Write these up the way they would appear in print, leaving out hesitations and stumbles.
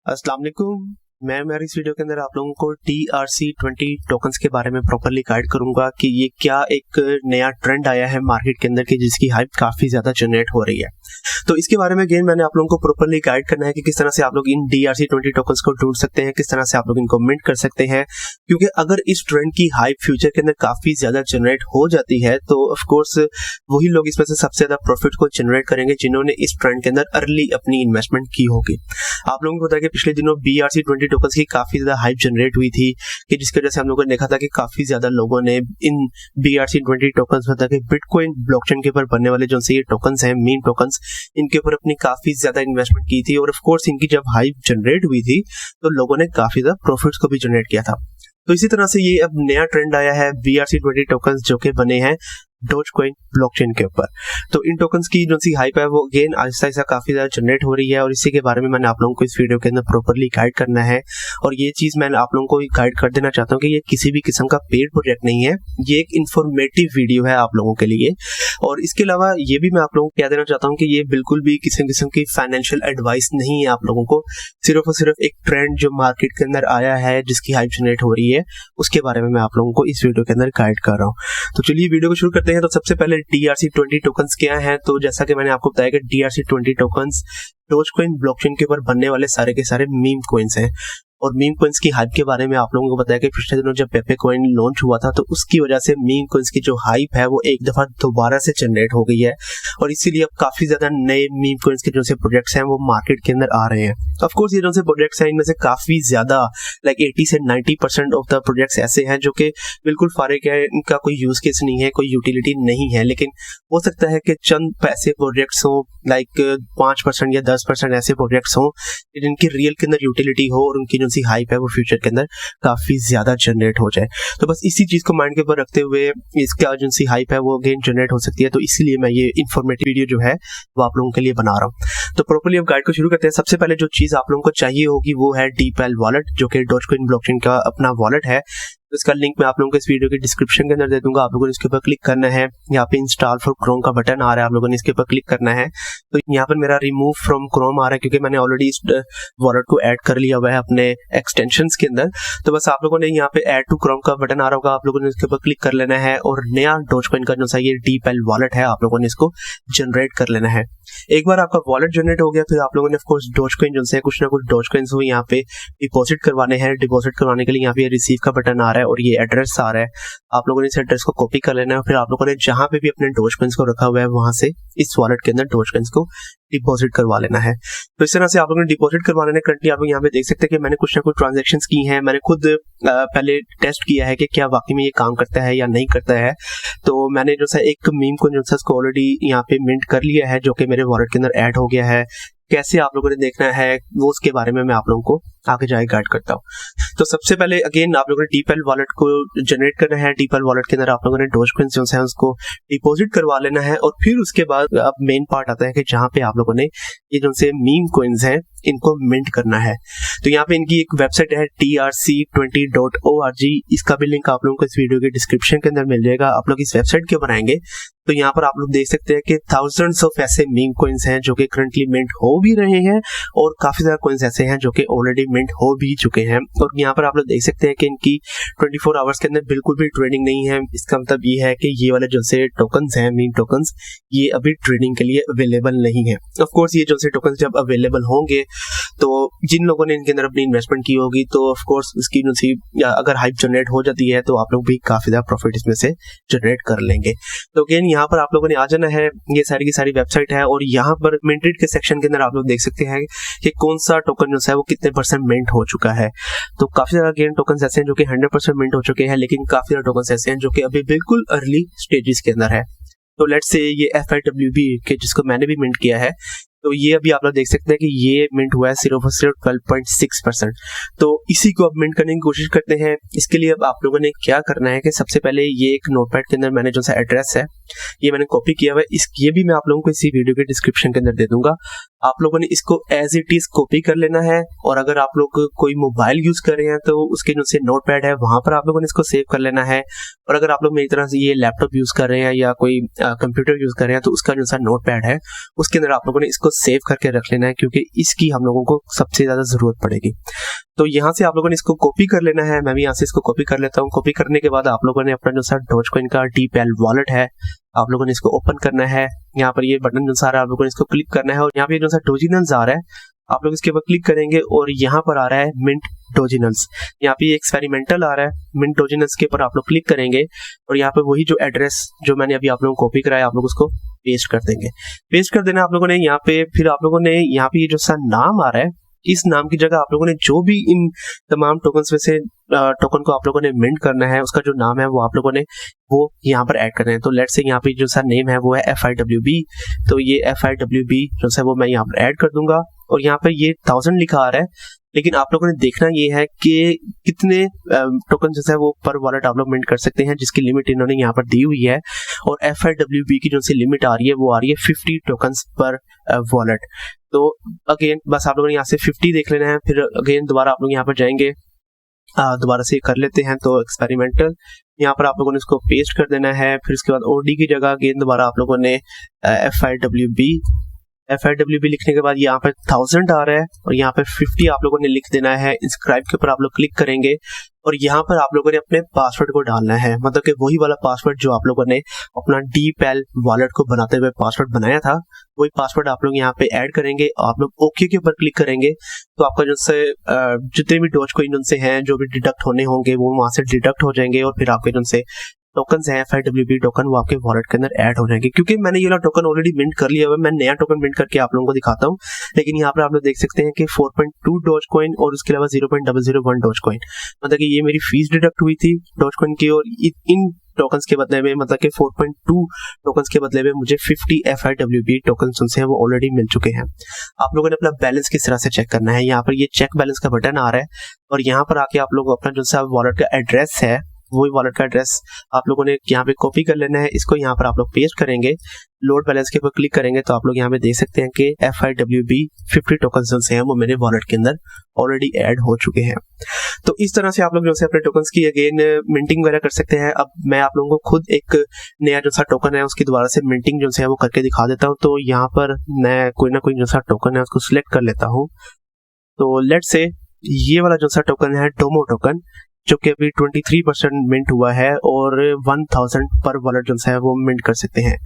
अस्सलाम वालेकुम। मैं मेरी इस वीडियो के अंदर आप लोगों को TRC20 टोकन्स के बारे में प्रॉपर्ली गाइड करूंगा कि ये क्या एक नया ट्रेंड आया है मार्केट के अंदर की जिसकी हाइप काफी ज्यादा जनरेट हो रही है। तो इसके बारे में अगेन मैंने आप लोगों को प्रॉपर्ली गाइड करना है कि किस तरह से आप लोग इन DRC20 टोकन्स को ढूंढ सकते हैं, किस तरह से आप लोग इनको मिंट कर सकते हैं। क्योंकि अगर इस ट्रेंड की हाइप फ्यूचर के अंदर काफी ज्यादा जनरेट हो जाती है तो ऑफ कोर्स वही लोग इसमें से सबसे ज्यादा प्रॉफिट को जनरेट करेंगे जिन्होंने इस ट्रेंड के अंदर अर्ली अपनी इन्वेस्टमेंट की होगी। आप लोगों को पता है कि पिछले दिनों BRC20 टोकन्स की काफी ज्यादा हाइप जनरेट हुई थी कि जिसकी वजह से हम लोगों ने देखा था कि काफी ज्यादा लोगों ने इन BRC20 टोकन्स मतलब कि बिटकॉइन ब्लॉकचेन के ऊपर बनने वाले जो से ये टोकन्स हैं मीम टोकन्स, इनके ऊपर अपनी काफी ज्यादा इन्वेस्टमेंट की थी और ऑफ कोर्स इनकी जब हाइप जनरेट हुई थी तो लोगों ने काफी ज्यादा प्रॉफिट्स को भी जनरेट किया था। तो इसी तरह से ये अब नया ट्रेंड आया है BRC20 टोकन्स जो कि बने हैं डोजकॉइन ब्लॉकचेन के ऊपर। तो इन टोकन्स की जो सी हाइप है वो अगेन आहिस्ता आहिस्ता काफी ज्यादा जनरेट हो रही है और इसी के बारे में मैंने आप लोगों को इस वीडियो के अंदर प्रॉपर्ली गाइड करना है। और ये चीज मैं आप लोगों को गाइड कर देना चाहता हूँ कि ये किसी भी किस्म का पेड प्रोजेक्ट नहीं है, ये एक इंफॉर्मेटिव वीडियो है आप लोगों के लिए। और इसके अलावा ये भी मैं आप लोगों को कह देना चाहता हूँ कि ये बिल्कुल भी किसी किस्म की फाइनेंशियल एडवाइस नहीं है आप लोगों को, सिर्फ और सिर्फ एक ट्रेंड जो मार्केट के अंदर आया है जिसकी हाइप जनरेट हो रही है उसके बारे में मैं आप लोगों को इस वीडियो के अंदर गाइड कर रहा हूँ। तो चलिए वीडियो को शुरू करते हैं। तो सबसे पहले DRC20 टोकन्स क्या हैं। तो जैसा कि मैंने आपको बताया कि DRC20 टोकन्स डोजकॉइन ब्लॉकचेन के ऊपर बनने वाले सारे के सारे मीम कॉइन्स हैं। और मीम कॉइन्स की हाइप के बारे में आप लोगों को बताया कि पिछले दिनों जब पेपे कॉइन लॉन्च हुआ था तो उसकी वजह से मीम कॉइन्स की जो हाइप है वो एक दफा दोबारा से जनरेट हो गई है और इसीलिए अब काफी ज्यादा नए मीम कॉइन्स के जो से प्रोजेक्ट्स हैं वो मार्केट के अंदर आ रहे हैं। ऑफ कोर्स ये जो से प्रोजेक्ट्स हैं इनमें से काफी ज्यादा लाइक 80 से 90% ऑफ द प्रोजेक्ट्स ऐसे हैं जो कि बिल्कुल फारिग है, इनका कोई यूज केस नहीं है, कोई यूटिलिटी नहीं है। लेकिन हो सकता है कि चंद पैसे प्रोजेक्ट्स हों लाइक 5% या 10% ऐसे प्रोजेक्ट्स हों जिनकी रियल के अंदर यूटिलिटी हो और उनकी जो सी हाइप है वो फ्यूचर के अंदर काफी ज्यादा जनरेट हो जाए। तो बस इसी चीज को माइंड के ऊपर रखते हुए इसका जो सी हाइप है वो अगेन जनरेट हो सकती है। तो इसीलिए मैं ये इन्फॉर्मेटिव वीडियो जो है वो आप लोगों के लिए बना रहा हूँ। तो प्रॉपर्ली अब गाइड को शुरू करते हैं। सबसे पहले जो चीज आप लोगों को चाहिए होगी वो है DeepL वॉलेट जो कि डोजकॉइन ब्लॉकचेन का अपना वॉलेट है। इसका लिंक मैं आप लोगों को इस वीडियो के डिस्क्रिप्शन के अंदर दे दूंगा। आप लोगों ने इसके ऊपर क्लिक करना है, यहाँ पे इंस्टॉल फॉर क्रोम का बटन आ रहा है, आप लोगों ने इसके ऊपर क्लिक करना है। तो यहाँ पर मेरा रिमूव फ्रॉम क्रोम आ रहा है क्योंकि मैंने ऑलरेडी इस वॉलेट को ऐड कर लिया हुआ है अपने एक्सटेंशंस के अंदर। तो बस आप लोगों ने यहाँ पे ऐड टू क्रोम का बटन आ रहा होगा, आप लोगों ने इसके ऊपर क्लिक कर लेना है और नया डोजकॉइन का जो सा ये DeepL वॉलेट है आप लोगों ने इसको जनरेट कर लेना है। एक बार आपका वॉलेट जनरेट हो गया फिर आप लोगों ने ऑफ कोर्स डोजकॉइन जो है कुछ ना कुछ डोजकॉइन्स हो यहाँ पे डिपॉजिट करवाने हैं। डिपॉजिट करवाने के लिए यहाँ पे रिसीव का बटन आ रहा है और ये एड्रेस आ रहा है। आप लोगों ने इस एड्रेस को कॉपी कर लेना है फिर आप लोगों ने जहां पे भी अपने डोजकॉइन्स को रखा हुआ है वहां से इस वॉलेट के अंदर डोजकॉइन्स को डिपॉजिट करवा लेना है। तो इस तरह से आप लोगों ने डिपॉजिट करवा लेना है। करंटली आप लोग यहाँ पे देख सकते हैं कि मैंने कुछ ना कुछ ट्रांजैक्शंस की हैं। मैंने खुद पहले टेस्ट किया है कि क्या वाकई में ये काम करता है या नहीं करता है। तो मैंने जो सा एक मीम को जो सा उसको ऑलरेडी यहाँ पे मिंट कर लिया है जो कि मेरे वॉलेट के अंदर ऐड हो गया है। कैसे आप लोगों ने देखना है वो उसके बारे में मैं आप लोगों को आगे जाके गाइड करता हूँ। तो सबसे पहले अगेन आप लोगों ने DeepL वॉलेट को जनरेट करना है। DeepL वॉलेट के अंदर आप लोगों ने डोजकॉइन जो है उसको डिपॉजिट करवा लेना है और फिर उसके बाद अब मेन पार्ट आता है कि जहाँ पे आप लोगों ने ये जो से मीम कॉइन्स हैं इनको मिंट करना है। तो यहाँ पे इनकी एक वेबसाइट है TRC20.org, इसका भी लिंक आप लोगों को इस वीडियो के डिस्क्रिप्शन के अंदर मिल जाएगा। आप लोग इस वेबसाइट के ऊपर आएंगे तो यहाँ पर आप लोग देख सकते हैं कि थाउजेंड्स ऑफ ऐसे मीम कॉइन्स हैं जो कि करंटली मिंट हो भी रहे हैं और काफी ज्यादा कॉइन्स ऐसे हैं जो कि ऑलरेडी मिंट हो भी चुके हैं। और यहाँ पर आप लोग देख सकते हैं कि इनकी 24 आवर्स के अंदर बिल्कुल भी ट्रेडिंग नहीं है। इसका मतलब ये है कि ये वाले जो से टोकन्स हैं मीम टोकन्स ये अभी ट्रेडिंग के लिए अवेलेबल नहीं है। ऑफ कोर्स ये जो से टोकन्स जब अवेलेबल होंगे तो जिन लोगों ने इनके अंदर अपनी इन्वेस्टमेंट की होगी तो ऑफ कोर्स इसकी जो सी अगर हाइप जनरेट हो जाती है तो आप लोग भी काफी ज्यादा प्रॉफिट इसमें से जनरेट कर लेंगे। तो अगेन यहाँ पर आप लोगों ने आ जाना है, ये सारी की सारी वेबसाइट है और यहाँ पर मिंटेड के सेक्शन के अंदर आप लोग देख सकते हैं कि कौन सा टोकन जो है वो कितने % मिंट हो चुका है। तो काफी ज्यादा अगेन टोकन्स ऐसे हैं जो कि 100% मिंट हो चुके हैं, लेकिन काफी ज्यादा टोकन्स ऐसे हैं जो कि अभी बिल्कुल अर्ली स्टेजेस के अंदर है। तो लेट्स से ये FIWB के जिसको मैंने भी मिंट किया है तो ये अभी आप लोग देख सकते हैं कि ये मिंट हुआ है सिर्फ और सिर्फ 12.6%। तो इसी को अब मिंट करने की कोशिश करते हैं। इसके लिए अब आप लोगों ने क्या करना है कि सबसे पहले ये एक नोटपैड के अंदर मैंने जो सा एड्रेस है ये मैंने कॉपी किया हुआ है, ये भी मैं आप लोगों को इसी वीडियो के डिस्क्रिप्शन के अंदर दे दूंगा। आप लोगों ने इसको एज इट इज कॉपी कर लेना है और अगर आप लोग कोई मोबाइल यूज कर रहे हैं तो उसके जो से नोटपैड है वहां पर आप लोगों ने इसको सेव कर लेना है। और अगर आप लोग मेरी तरह से ये लैपटॉप यूज कर रहे हैं या कोई कंप्यूटर यूज कर रहे हैं तो उसका जो सा नोटपैड है उसके अंदर आप लोगों ने इसको सेव करके रख लेना है, क्योंकि इसकी हम लोगों को सबसे ज़्यादा ज़रूरत पड़ेगी। तो यहाँ से आप लोगों ने इसको कॉपी कर लेना है। मैं भी यहाँ से इसको कॉपी कर लेता हूँ। कॉपी करने के बाद आप लोगों ने अपना जो सा डॉजकॉइन का DeepL वॉलेट है, आप लोगों ने इसको ओपन करना है। यहाँ पर ये बटन जो सारा आप लोगों ने इसको क्लिक करना है और यहाँ पे जो सा डोजिनल्स आ रहा है आप लोग इसके ऊपर क्लिक करेंगे और यहाँ पर आ रहा है मिंट डोजिनल्स। यहाँ पे एक्सपेरिमेंटल आ रहा है, मिंट डोजिनल्स के ऊपर आप लोग क्लिक करेंगे और यहाँ पे वही जो एड्रेस जो मैंने अभी आप लोगों को कॉपी कराया आप लोग उसको पेस्ट कर देंगे। पेस्ट कर देना आप लोगों ने यहाँ पे। फिर आप लोगों ने यहाँ पे ये जो सा नाम आ रहा है, इस नाम की जगह आप लोगों ने जो भी इन तमाम टोकन्स में से टोकन को आप लोगों ने मिंट करना है उसका जो नाम है वो आप लोगों ने वो यहाँ पर ऐड करना है। तो लेट्स से यहाँ पे जो सा नेम है वो है FIWB, तो ये FIWB जो सा वो मैं यहाँ पर ऐड कर दूंगा और यहाँ पर ये 1000 लिखा आ रहा है, लेकिन आप लोगों ने देखना ये है कि कितने टोकन जैसे है वो पर वॉलेट आप लोग मिंट कर सकते हैं, जिसकी लिमिट इन्होंने यहाँ पर दी हुई है। और FIWB की जो सी लिमिट आ रही है वो आ रही है 50 टोकन्स पर वॉलेट। तो अगेन बस आप लोगों ने यहाँ से 50 देख लेना है। फिर अगेन दोबारा आप लोग यहाँ पर जाएंगे, दोबारा से कर लेते हैं। तो एक्सपेरिमेंटल यहाँ पर आप लोगों ने इसको पेस्ट कर देना है। फिर इसके बाद OD की जगह अगेन दोबारा आप लोगों ने FIWB लिखने के बाद यहाँ पर 1000 आ रहा है और यहाँ पर 50 आप लोगों ने लिख देना है। इंस्क्राइब के ऊपर आप लोग क्लिक करेंगे और यहाँ पर आप लोगों ने अपने पासवर्ड को डालना है, मतलब कि वही वाला पासवर्ड जो आप लोगों ने अपना DeepL वॉलेट को बनाते हुए पासवर्ड बनाया था, वही पासवर्ड आप लोग यहाँ पे ऐड करेंगे। आप लोग ओके के ऊपर क्लिक करेंगे तो आपका जो से जितने भी डॉजकॉइन उनसे हैं जो भी डिडक्ट होने होंगे वो वहां से डिडक्ट हो जाएंगे और फिर आपके जो से टोकन्स हैं FIWB टोकन वो आपके वॉलेट के अंदर ऐड हो जाएंगे। क्योंकि मैंने ये वाला टोकन ऑलरेडी मिंट कर लिया हुआ है, मैं नया टोकन मिंट करके आप लोगों को दिखाता हूँ। लेकिन यहाँ पर आप लोग देख सकते हैं कि 4.2 डॉजकॉइन और उसके अलावा 0.001 डॉजकॉइन, मतलब कि ये मेरी फीस डिडक्ट हुई थी डॉजकॉइन की और इन टोकन्स के बदले में, मतलब कि 4.2 टोकन्स के बदले में मुझे 50 FIWB टोकन्स उनसे हैं वो ऑलरेडी मिल चुके हैं। आप लोगों ने अपना बैलेंस किस तरह से चेक करना है, यहाँ पर ये चेक बैलेंस का बटन आ रहा है और यहाँ पर आके आप लोग अपना जो सा वॉलेट का एड्रेस है वही वॉलेट का एड्रेस आप लोगों ने यहाँ पे कॉपी कर लेना है। इसको यहाँ पर आप लोग पेस्ट करेंगे, लोड बैलेंस के ऊपर क्लिक करेंगे तो आप लोग यहाँ पे देख सकते हैं कि FIWB 50 टोकन्स जो हैं वो मेरे वॉलेट के अंदर ऑलरेडी ऐड हो चुके हैं। तो इस तरह से आप लोग जो है अपने टोकन्स की अगेन मिंटिंग वगैरह कर सकते हैं। अब मैं आप लोगों को खुद एक नया जो सा टोकन है उसकी दोबारा से मिंटिंग जो है वो करके दिखा देता हूँ। तो यहाँ पर मैं कोई ना कोई जो सा टोकन है उसको सिलेक्ट कर लेता हूँ। तो लेट्स से ये वाला जो सा टोकन है डोमो टोकन, जो कि अभी 23% मिंट हुआ है और 1000 पर वॉलेट जो है वो मिंट कर सकते हैं।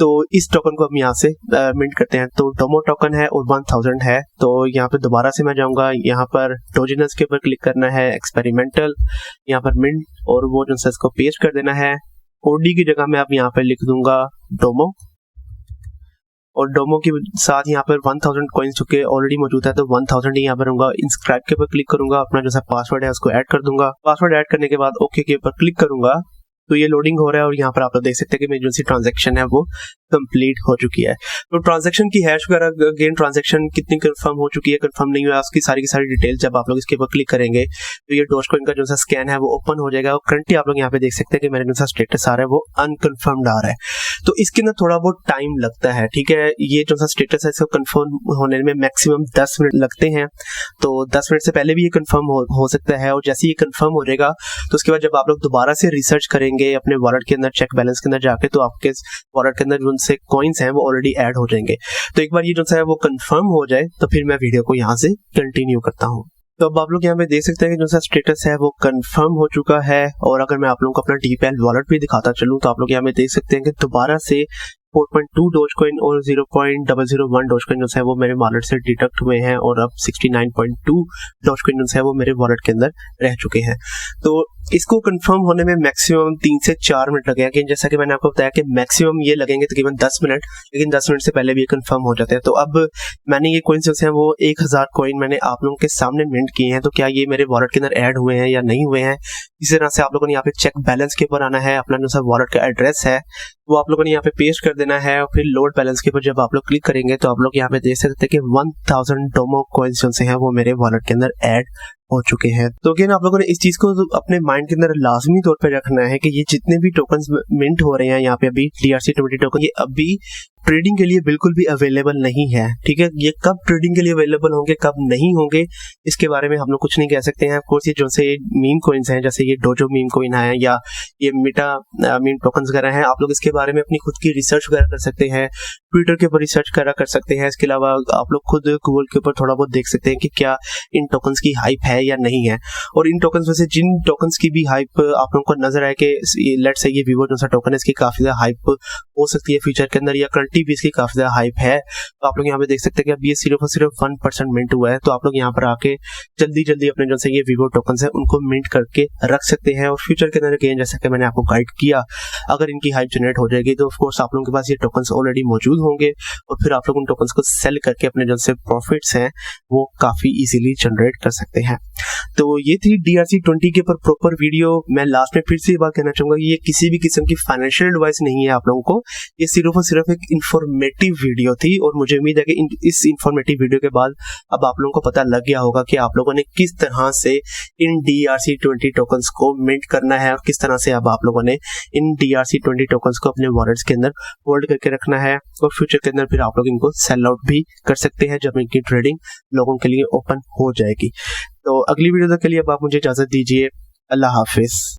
तो इस टोकन को हम यहाँ से मिंट करते हैं। तो डोमो टोकन है और 1000 है। तो यहाँ पे दोबारा से मैं जाऊंगा, यहाँ पर डोजिनस के ऊपर क्लिक करना है, एक्सपेरिमेंटल, यहाँ पर मिंट और वो जो है इसको पेस्ट कर देना है। OD की जगह मैं अब यहाँ पर लिख दूंगा डोमो और डोमो के साथ यहाँ पर 1000 कॉइन्स जो कि ऑलरेडी मौजूद है तो 1000 ही यहाँ पर होगा। इंस्क्राइब के ऊपर क्लिक करूंगा, अपना जो सा पासवर्ड है उसको ऐड कर दूंगा। पासवर्ड ऐड करने के बाद ओके के ऊपर क्लिक करूंगा तो ये लोडिंग हो रहा है और यहाँ पर आप लोग देख सकते हैं कि मेरी जो सी ट्रांजैक्शन है वो कंप्लीट हो चुकी है। तो ट्रांजैक्शन की हैश वगैरह अगेन ट्रांजैक्शन कितनी कंफर्म हो चुकी है, कंफर्म नहीं हुआ, उसकी सारी की सारी डिटेल जब आप लोग इसके ऊपर क्लिक करेंगे तो ये डॉजकॉइन का जो सा स्कैन है वो ओपन हो जाएगा। और करंटली आप लोग यहाँ पे देख सकते हैं कि मेरा जो सा स्टेटस आ रहा है वो अनकंफर्म्ड आ रहा है। तो इसके अंदर थोड़ा बहुत टाइम लगता है, ठीक है। ये जो सा स्टेटस है इसको कंफर्म होने में मैक्सिमम 10 मिनट लगते हैं। तो 10 मिनट से पहले भी ये कंफर्म हो सकता है और जैसे ये कंफर्म हो जाएगा तो उसके बाद जब आप लोग दोबारा से रिसर्च करेंगे अपने वॉलेट के अंदर चेक बैलेंस के अंदर जाके तो आपके वॉलेट के अंदर जो से कॉइन्स हैं वो ऑलरेडी ऐड हो जाएंगे। तो एक बार ये जो है वो कंफर्म हो जाए तो फिर मैं वीडियो को यहाँ से कंटिन्यू करता हूँ। तो अब आप लोग यहाँ पे देख सकते हैं कि जो सा स्टेटस है वो कंफर्म हो चुका है। और अगर मैं आप लोगों को अपना DeepL वॉलेट भी दिखाता चलूँ तो आप लोग यहाँ पे देख सकते हैं कि दोबारा से 4.2 डॉजकॉइन और 0.001 डॉजकॉइन जो है वो मेरे वॉलेट से डिडक्ट हुए हैं और अब 69.2 डॉजकॉइन जो है वो मेरे वॉलेट के अंदर रह चुके हैं। तो इसको कंफर्म होने में मैक्सिमम 3 से 4 मिनट लगेगा, कि जैसा कि मैंने आपको बताया कि मैक्सिमम ये लगेंगे तकरीबन 10 मिनट, लेकिन 10 मिनट से पहले भी ये कंफर्म हो जाते हैं। तो अब मैंने ये कॉइन्स जो है वो 1000 कॉइन मैंने आप लोगों के सामने मिंट किए हैं। तो क्या ये मेरे वॉलेट के अंदर ऐड हुए हैं या नहीं हुए हैं, इसी तरह से आप लोगों ने यहाँ पे चेक बैलेंस के ऊपर आना है, अपना जो सा वॉलेट का एड्रेस है वो आप लोगों ने यहाँ पे पेस्ट कर देना है और फिर लोड बैलेंस के ऊपर जब आप लोग क्लिक करेंगे तो आप लोग यहाँ पे देख सकते हैं कि 1000 डोमो कॉइन्स जो हैं वो मेरे वॉलेट के अंदर ऐड हो चुके हैं। तो अगेन आप लोगों ने इस चीज को अपने माइंड के अंदर लाजमी तौर पर रखना है कि ये जितने भी टोकन्स मिंट हो रहे हैं यहाँ पे अभी DRC20 टोकन, ये अभी ट्रेडिंग के लिए बिल्कुल भी अवेलेबल नहीं है। ठीक है, ये कब ट्रेडिंग के लिए अवेलेबल होंगे, कब नहीं होंगे, इसके बारे में हम लोग कुछ नहीं कह सकते हैं। ऑफ कोर्स ये जो से मीम कॉइन्स हैं, जैसे ये डोजो मीम कॉइन है या ये मीटा मीम टोकन्स वगैरह हैं, आप लोग इसके बारे में अपनी खुद की रिसर्च वगैरह कर सकते हैं, ट्विटर के ऊपर रिसर्च कर सकते हैं। इसके अलावा आप लोग खुद गूगल के ऊपर थोड़ा बहुत देख सकते हैं कि क्या इन टोकन्स की हाइप है या नहीं है। और इन टोकन्स में से जिन टोकन्स की भी हाइप आप लोगों को नजर आए कि लेट्स से ये वीवो जो सा टोकन है, इसकी काफी ज्यादा हाइप हो सकती है फ्यूचर के अंदर, या करंटली भी इसकी काफी ज्यादा हाइप है, तो आप लोग यहाँ पे देख सकते हैं कि अब ये सिर्फ और सिर्फ 1% मिंट हुआ है। तो आप लोग यहाँ पर आके जल्दी जल्दी अपने जो से ये वीवो टोकन्स है उनको मिंट करके रख सकते हैं। और फ्यूचर के अंदर अगेन जैसा कि मैंने आपको गाइड किया, अगर इनकी हाइप जनरेट हो जाएगी तो ऑफ कोर्स आप लोगों के पास ये टोकन्स ऑलरेडी मौजूद होंगे और फिर आप लोग उन टोकन्स को सेल करके अपने जो से प्रॉफिट्स हैं वो काफी इजीली जनरेट कर सकते हैं। तो ये थी DRC20 के ऊपर प्रॉपर वीडियो। मैं लास्ट में फिर से ये बात कहना चाहूंगा कि ये किसी भी किस्म की फाइनेंशियल एडवाइस नहीं है आप लोगों को, ये सिर्फ और सिर्फ एक इंफॉर्मेटिव वीडियो थी। और मुझे उम्मीद है कि इस इंफॉर्मेटिव वीडियो के बाद अब आप लोगों को पता लग गया होगा कि आप लोगों ने किस तरह से इन DRC20 टोकन्स को मिंट करना है और किस तरह से अब आप लोगों ने इन DRC20 टोकन्स को अपने वॉलेट्स के अंदर होल्ड करके रखना है और फ्यूचर के अंदर फिर आप लोग इनको सेल आउट भी कर सकते हैं जब इनकी ट्रेडिंग लोगों के लिए ओपन हो जाएगी। तो अगली वीडियो तक के लिए अब आप मुझे इजाजत दीजिए। अल्लाह हाफिज।